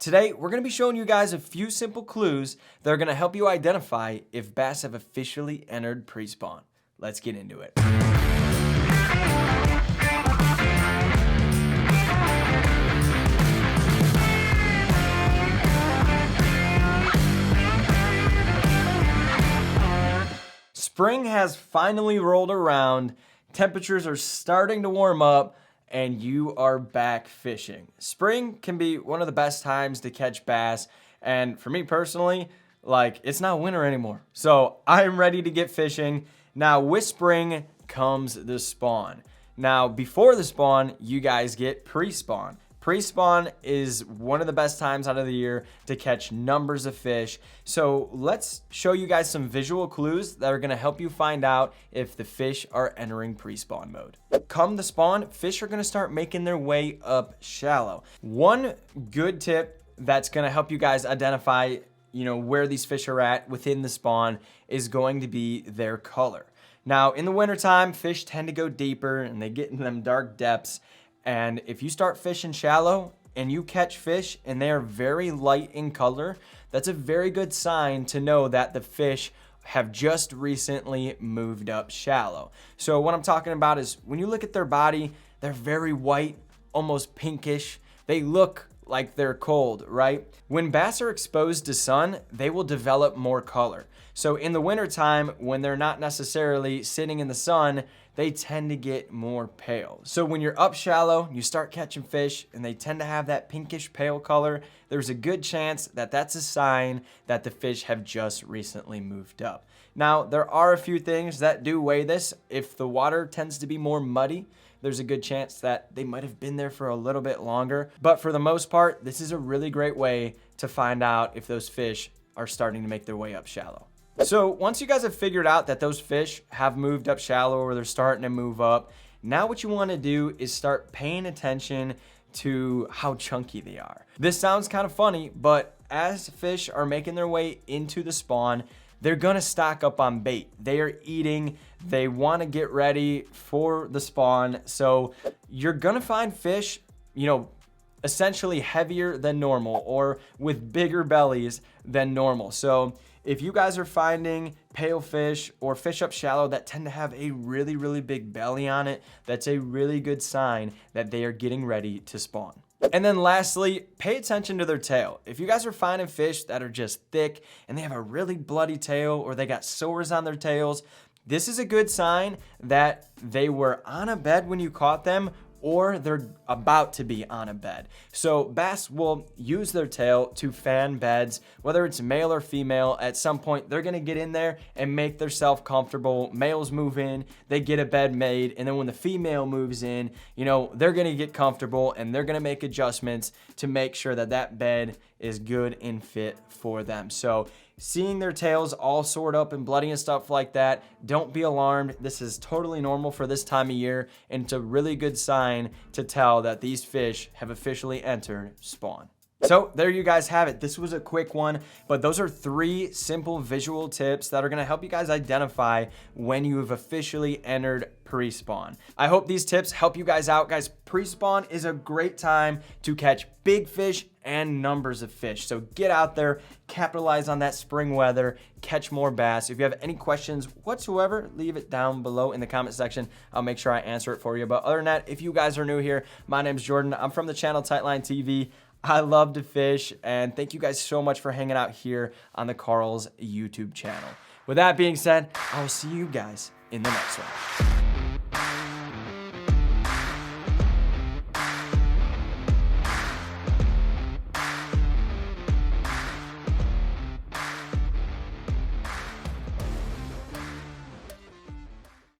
Today, we're going to be showing you guys a few simple clues that are going to help you identify if bass have officially entered pre-spawn. Let's get into it. Spring has finally rolled around, temperatures are starting to warm up, and you are back fishing. Spring can be one of the best times to catch bass, and for me personally, it's not winter anymore. So I'm ready to get fishing. Now with spring comes the spawn. Now before the spawn, you guys get pre-spawn. Pre-spawn is one of the best times out of the year to catch numbers of fish. So let's show you guys some visual clues that are gonna help you find out if the fish are entering pre-spawn mode. Come the spawn, fish are gonna start making their way up shallow. One good tip that's gonna help you guys identify, where these fish are at within the spawn is going to be their color. Now in the wintertime, fish tend to go deeper and they get in them dark depths. And if you start fishing shallow and you catch fish and they are very light in color, that's a very good sign to know that the fish have just recently moved up shallow. So what I'm talking about is when you look at their body, they're very white, almost pinkish. They look like they're cold, right? When bass are exposed to sun, they will develop more color. So in the wintertime, when they're not necessarily sitting in the sun, they tend to get more pale. So when you're up shallow, you start catching fish and they tend to have that pinkish pale color, there's a good chance that that's a sign that the fish have just recently moved up. Now, there are a few things that do weigh this. If the water tends to be more muddy, there's a good chance that they might have been there for a little bit longer. But for the most part, this is a really great way to find out if those fish are starting to make their way up shallow. So once you guys have figured out that those fish have moved up shallow or they're starting to move up, now what you want to do is start paying attention to how chunky they are. This sounds kind of funny, but as fish are making their way into the spawn, they're gonna stock up on bait. They are eating, they wanna get ready for the spawn. So you're gonna find fish, essentially heavier than normal or with bigger bellies than normal. So if you guys are finding pale fish or fish up shallow that tend to have a really, really big belly on it, that's a really good sign that they are getting ready to spawn. And then lastly, pay attention to their tail. If you guys are finding fish that are just thick and they have a really bloody tail or they got sores on their tails, this is a good sign that they were on a bed when you caught them or they're about to be on a bed. So bass will use their tail to fan beds, whether it's male or female. At some point, they're gonna get in there and make themselves comfortable. Males move in, they get a bed made, and then when the female moves in, they're gonna get comfortable and they're gonna make adjustments to make sure that that bed is good and fit for them. So seeing their tails all sored up and bloody and stuff like that, don't be alarmed. This is totally normal for this time of year, and it's a really good sign to tell that these fish have officially entered spawn. So there you guys have it. This was a quick one, but those are 3 simple visual tips that are gonna help you guys identify when you have officially entered pre-spawn. I hope these tips help you guys out. Guys, pre-spawn is a great time to catch big fish and numbers of fish. So get out there, capitalize on that spring weather, catch more bass. If you have any questions whatsoever, leave it down below in the comment section. I'll make sure I answer it for you. But other than that, if you guys are new here, my name's Jordan. I'm from the channel TightLineTV. I love to fish, and thank you guys so much for hanging out here on the 𝗙𝗲𝗋𝗋's YouTube channel. With that being said, I will see you guys in the next one.